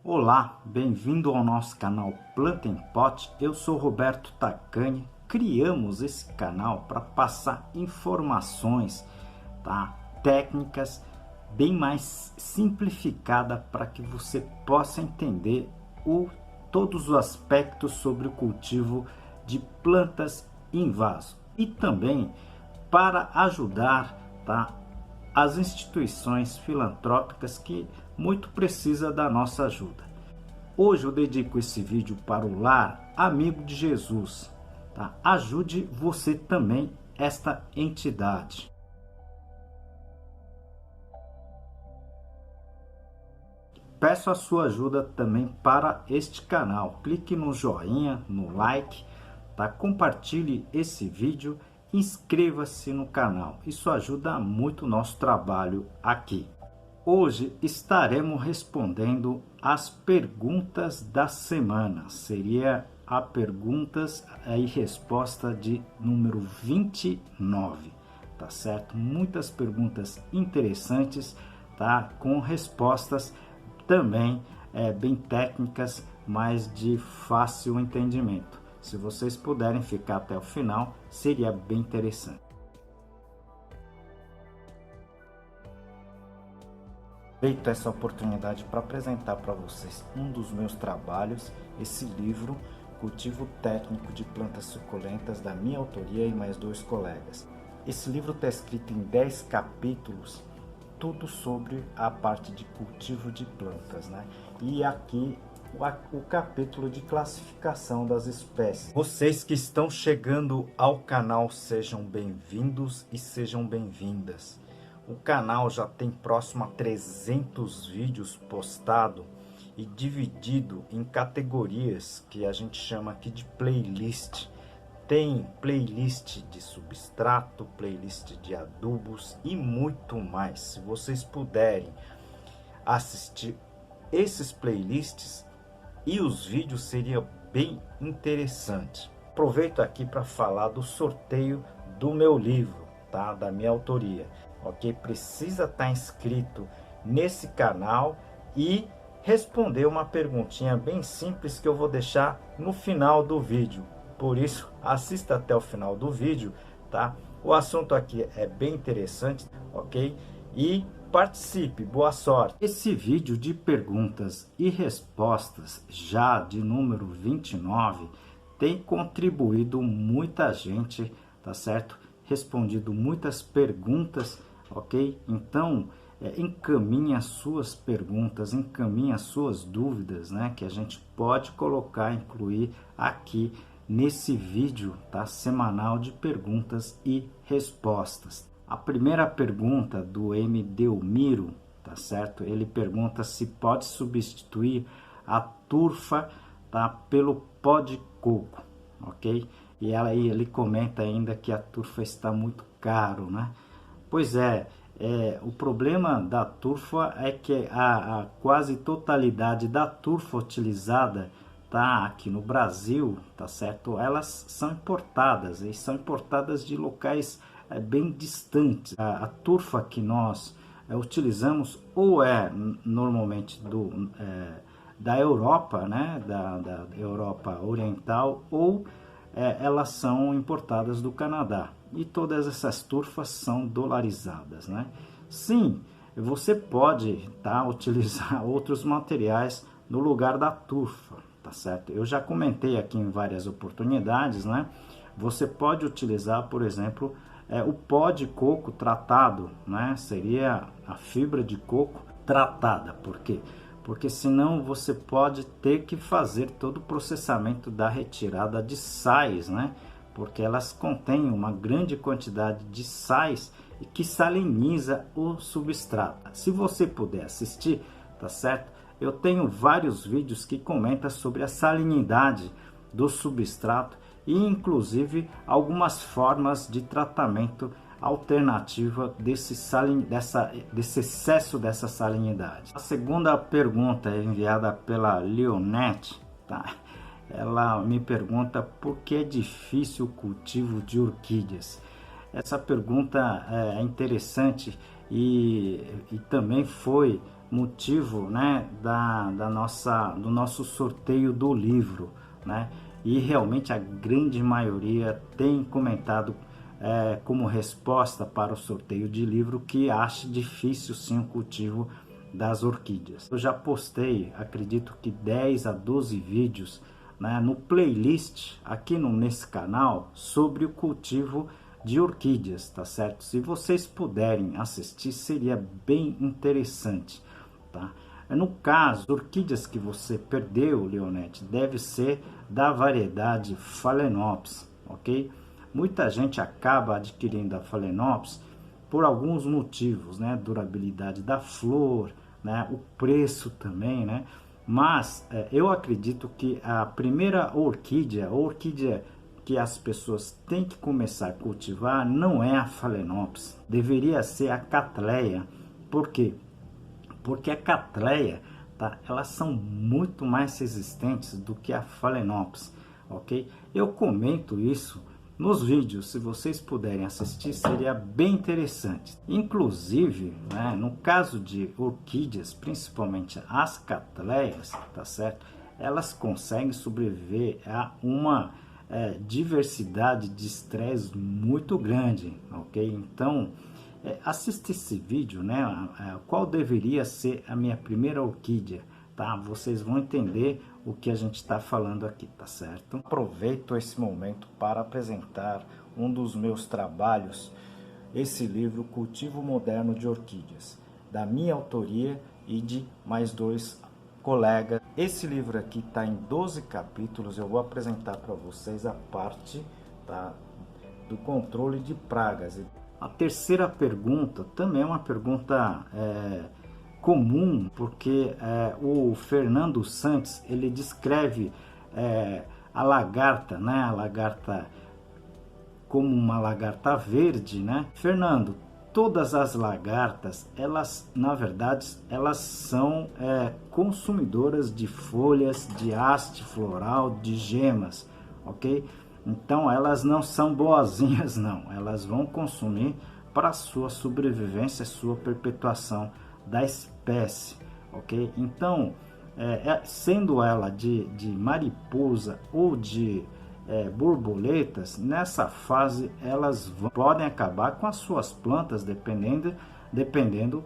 Olá, bem-vindo ao nosso canal Planta em Pot. Eu sou Roberto Tacani. Criamos esse canal para passar informações, técnicas bem mais simplificada para que você possa entender todos os aspectos sobre o cultivo de plantas em vaso e também para ajudar, as instituições filantrópicas que muito precisa da nossa ajuda. Hoje eu dedico esse vídeo para o Lar Amigo de Jesus. Ajude você também esta entidade. Peço a sua ajuda também para este canal. Clique no joinha, no like, compartilhe esse vídeo, inscreva-se no canal. Isso ajuda muito o nosso trabalho aqui. Hoje estaremos respondendo as perguntas da semana. Seria a perguntas e resposta de número 29, tá certo? Muitas perguntas interessantes, com respostas também bem técnicas, mas de fácil entendimento. Se vocês puderem ficar até o final, seria bem interessante. Aproveito essa oportunidade para apresentar para vocês um dos meus trabalhos, esse livro, Cultivo Técnico de Plantas Suculentas, da minha autoria e mais 2 colegas. Esse livro está escrito em 10 capítulos, tudo sobre a parte de cultivo de plantas, E aqui o capítulo de classificação das espécies. Vocês que estão chegando ao canal, sejam bem-vindos e sejam bem-vindas. O canal já tem próximo a 300 vídeos postados e dividido em categorias que a gente chama aqui de playlist. Tem playlist de substrato, playlist de adubos e muito mais. Se vocês puderem assistir esses playlists e os vídeos, seria bem interessante. Aproveito aqui para falar do sorteio do meu livro, da minha autoria. Ok? Precisa estar inscrito nesse canal e responder uma perguntinha bem simples que eu vou deixar no final do vídeo. Por isso, assista até o final do vídeo, O assunto aqui é bem interessante, ok? E participe, boa sorte! Esse vídeo de perguntas e respostas, já de número 29, tem contribuído muita gente, certo? Respondido muitas perguntas, ok? Então, encaminhe as suas perguntas, encaminhe as suas dúvidas, que a gente pode colocar, incluir aqui nesse vídeo, semanal de perguntas e respostas. A primeira pergunta do M. Delmiro, certo? Ele pergunta se pode substituir a turfa, pelo pó de coco, ok? E ele comenta ainda que a turfa está muito caro, Pois o problema da turfa é que a quase totalidade da turfa utilizada aqui no Brasil, certo? Elas são importadas e são importadas de locais bem distantes. A turfa que nós utilizamos ou normalmente da Europa, da Europa Oriental, ou elas são importadas do Canadá. E todas essas turfas são dolarizadas, Sim, você pode utilizar outros materiais no lugar da turfa, certo? Eu já comentei aqui em várias oportunidades, Você pode utilizar, por exemplo, o pó de coco tratado, Seria a fibra de coco tratada. Por quê? Porque senão você pode ter que fazer todo o processamento da retirada de sais, Porque elas contêm uma grande quantidade de sais e que saliniza o substrato. Se você puder assistir, certo? Eu tenho vários vídeos que comentam sobre a salinidade do substrato e inclusive algumas formas de tratamento alternativa desse excesso dessa salinidade. A segunda pergunta é enviada pela Leonete, Ela me pergunta por que é difícil o cultivo de orquídeas. Essa pergunta é interessante e também foi motivo, né, do nosso sorteio do livro, né? E realmente a grande maioria tem comentado como resposta para o sorteio de livro que acha difícil sim o cultivo das orquídeas. Eu já postei, acredito que 10 a 12 vídeos, né, no playlist aqui nesse canal sobre o cultivo de orquídeas, tá certo? Se vocês puderem assistir, seria bem interessante, tá? No caso, orquídeas que você perdeu, Leonete, deve ser da variedade Phalaenopsis, ok? Muita gente acaba adquirindo a Phalaenopsis por alguns motivos, né? Durabilidade da flor, né? O preço também, né? Mas eu acredito que a primeira orquídea que as pessoas têm que começar a cultivar não é a Phalaenopsis, deveria ser a Cattleya. Por quê? Porque a Cattleya, tá, elas são muito mais resistentes do que a Phalaenopsis, ok? Eu comento isso nos vídeos, se vocês puderem assistir, seria bem interessante. Inclusive, né, no caso de orquídeas, principalmente as Cattleyas, tá certo? Elas conseguem sobreviver a uma diversidade de estresse muito grande, ok? Então, assista esse vídeo, né? Qual deveria ser a minha primeira orquídea, tá? Vocês vão entender o que a gente está falando aqui, tá certo? Aproveito esse momento para apresentar um dos meus trabalhos, esse livro Cultivo Moderno de Orquídeas, da minha autoria e de mais 2 colegas. Esse livro aqui está em 12 capítulos, eu vou apresentar para vocês a parte, tá, do controle de pragas. A terceira pergunta também é uma pergunta comum, porque o Fernando Santos, ele descreve a lagarta, né? A lagarta como uma lagarta verde, né? Fernando, todas as lagartas, elas, na verdade, elas são consumidoras de folhas, de haste floral, de gemas, ok? Então elas não são boazinhas, não. Elas vão consumir para sua sobrevivência, sua perpetuação da espécie, ok? Então, sendo ela de mariposa ou de borboletas, nessa fase elas podem acabar com as suas plantas, dependendo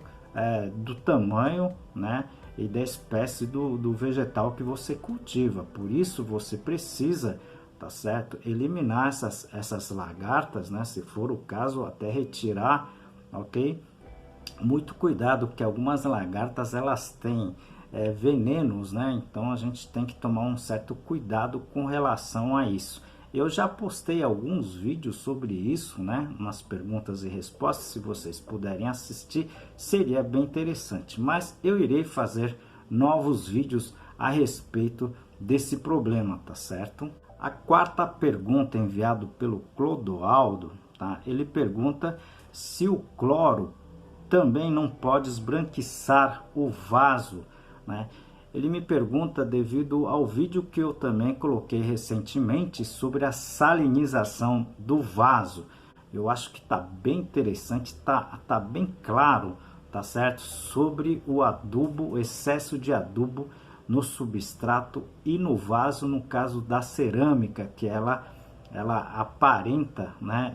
do tamanho, né, e da espécie do vegetal que você cultiva. Por isso você precisa, tá certo, eliminar essas lagartas, né, se for o caso, até retirar, ok? Muito cuidado, porque algumas lagartas elas têm venenos, né? Então a gente tem que tomar um certo cuidado com relação a isso. Eu já postei alguns vídeos sobre isso, né? Nas perguntas e respostas, se vocês puderem assistir, seria bem interessante. Mas eu irei fazer novos vídeos a respeito desse problema, tá certo? A quarta pergunta enviada pelo Clodoaldo, tá? Ele pergunta se o cloro também não pode esbranquiçar o vaso, né? Ele me pergunta devido ao vídeo que eu também coloquei recentemente sobre a salinização do vaso. Eu acho que está bem interessante, tá bem claro, tá certo? Sobre o adubo, o excesso de adubo no substrato e no vaso, no caso da cerâmica, que ela aparenta, né,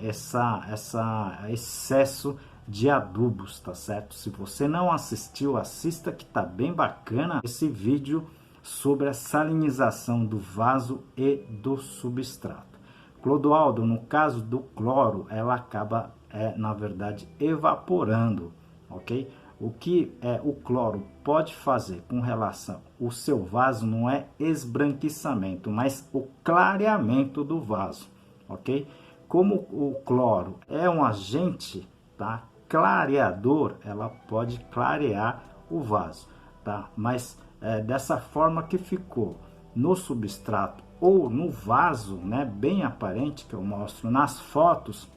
excesso de adubos, tá certo? Se você não assistiu, assista, que tá bem bacana esse vídeo sobre a salinização do vaso e do substrato. Clodoaldo, no caso do cloro, ela acaba, na verdade, evaporando, ok? O que o cloro pode fazer com relação ao seu vaso não é esbranquiçamento, mas o clareamento do vaso, ok? Como o cloro é um agente, tá, clareador, ela pode clarear o vaso, tá? Mas dessa forma que ficou no substrato ou no vaso, né, bem aparente, que eu mostro nas fotos,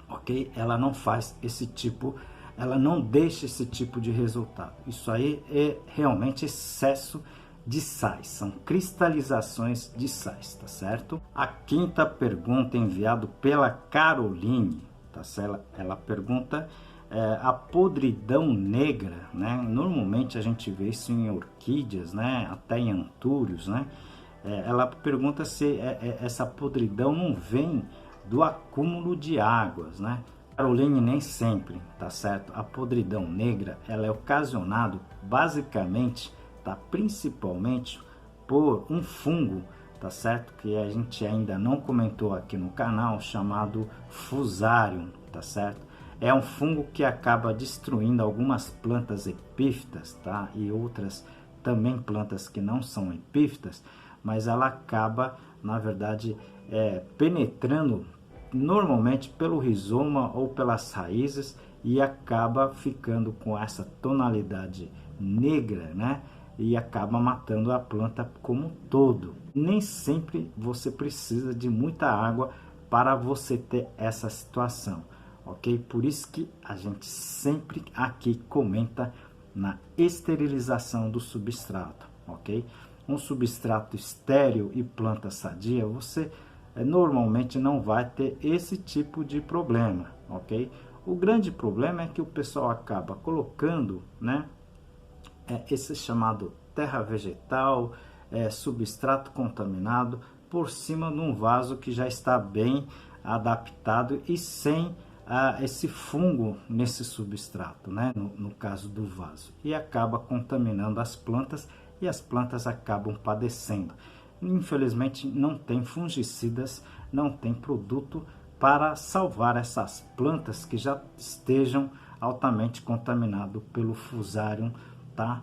ok? Ela não faz esse tipo, ela não deixa esse tipo de resultado. Isso aí é realmente excesso de sais, são cristalizações de sais, tá certo? A quinta pergunta enviada pela Caroline, tá certo? Ela pergunta a podridão negra, né? Normalmente a gente vê isso em orquídeas, né? Até em antúrios, né? Ela pergunta se essa podridão não vem do acúmulo de águas, né? Caroline, nem sempre, tá certo? A podridão negra, ela é ocasionada basicamente, tá? Principalmente por um fungo, tá certo? Que a gente ainda não comentou aqui no canal, chamado Fusarium, tá certo? É um fungo que acaba destruindo algumas plantas epífitas, tá? E outras também plantas que não são epífitas, mas ela acaba, na verdade, penetrando normalmente pelo rizoma ou pelas raízes e acaba ficando com essa tonalidade negra, né? E acaba matando a planta como um todo. Nem sempre você precisa de muita água para você ter essa situação, ok? Por isso que a gente sempre aqui comenta na esterilização do substrato, ok? Um substrato estéril e planta sadia, você normalmente não vai ter esse tipo de problema, ok? O grande problema é que o pessoal acaba colocando, né, esse chamado terra vegetal, substrato contaminado por cima de um vaso que já está bem adaptado e sem esse fungo nesse substrato, né? No caso do vaso, e acaba contaminando as plantas e as plantas acabam padecendo. Infelizmente não tem fungicidas, não tem produto para salvar essas plantas que já estejam altamente contaminadas pelo Fusarium, tá?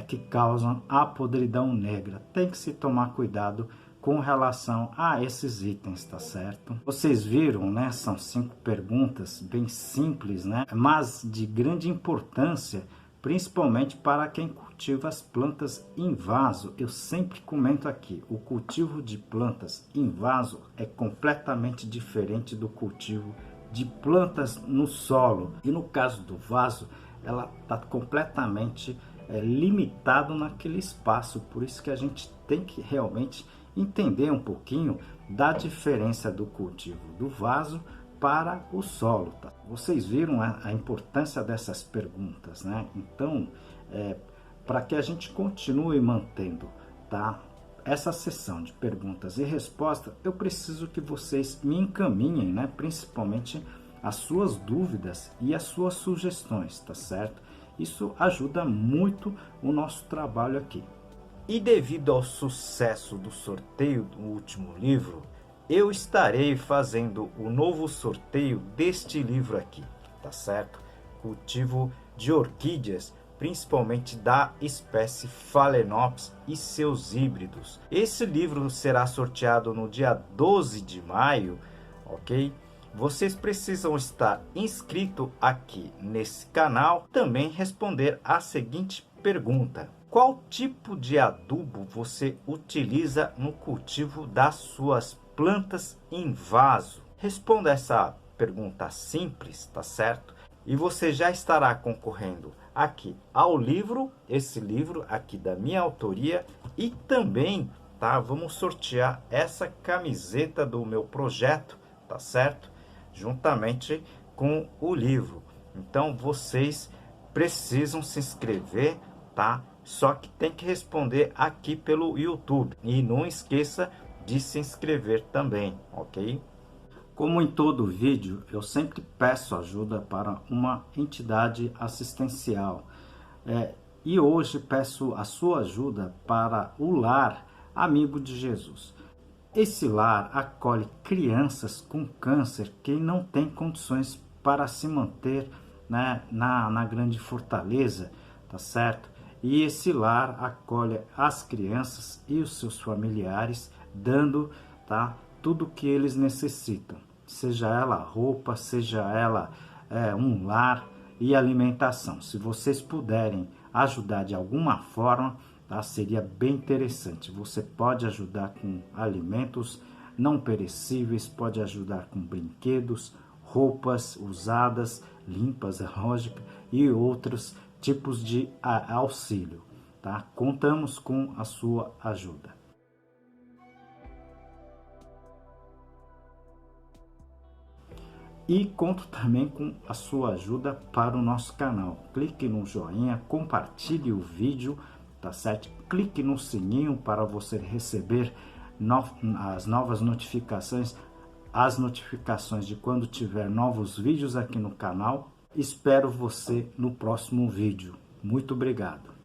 Que causam a podridão negra. Tem que se tomar cuidado com relação a esses itens, tá certo? Vocês viram, né? São 5 perguntas bem simples, né? Mas de grande importância, principalmente para quem cultiva as plantas em vaso. Eu sempre comento aqui, o cultivo de plantas em vaso é completamente diferente do cultivo de plantas no solo. E no caso do vaso, ela está completamente limitado naquele espaço. Por isso que a gente tem que realmente entender um pouquinho da diferença do cultivo do vaso para o solo, tá? Vocês viram a importância dessas perguntas, né? Então, para que a gente continue mantendo, tá, essa sessão de perguntas e respostas, eu preciso que vocês me encaminhem, né, principalmente as suas dúvidas e as suas sugestões, tá certo? Isso ajuda muito o nosso trabalho aqui. E devido ao sucesso do sorteio do último livro, eu estarei fazendo o novo sorteio deste livro aqui, tá certo? Cultivo de orquídeas, principalmente da espécie Phalaenopsis e seus híbridos. Esse livro será sorteado no dia 12 de maio, ok? Vocês precisam estar inscrito aqui nesse canal, também responder a seguinte pergunta: qual tipo de adubo você utiliza no cultivo das suas plantas em vaso? Responda essa pergunta simples, tá certo? E você já estará concorrendo aqui ao livro, esse livro aqui da minha autoria, e também, tá, vamos sortear essa camiseta do meu projeto, tá certo? Juntamente com o livro. Então vocês precisam se inscrever, tá? Só que tem que responder aqui pelo YouTube. E não esqueça de se inscrever também, ok? Como em todo vídeo, eu sempre peço ajuda para uma entidade assistencial. E hoje peço a sua ajuda para o Lar Amigo de Jesus. Esse lar acolhe crianças com câncer que não têm condições para se manter, né, na grande fortaleza, tá certo? E esse lar acolhe as crianças e os seus familiares, dando, tá, tudo o que eles necessitam, seja ela roupa, seja ela um lar e alimentação. Se vocês puderem ajudar de alguma forma, tá, seria bem interessante. Você pode ajudar com alimentos não perecíveis, pode ajudar com brinquedos, roupas usadas, limpas, é lógico, e outros tipos de auxílio, tá? Contamos com a sua ajuda. E conto também com a sua ajuda para o nosso canal. Clique no joinha, compartilhe o vídeo, tá certo? Clique no sininho para você receber as novas notificações, as notificações de quando tiver novos vídeos aqui no canal. Espero você no próximo vídeo. Muito obrigado.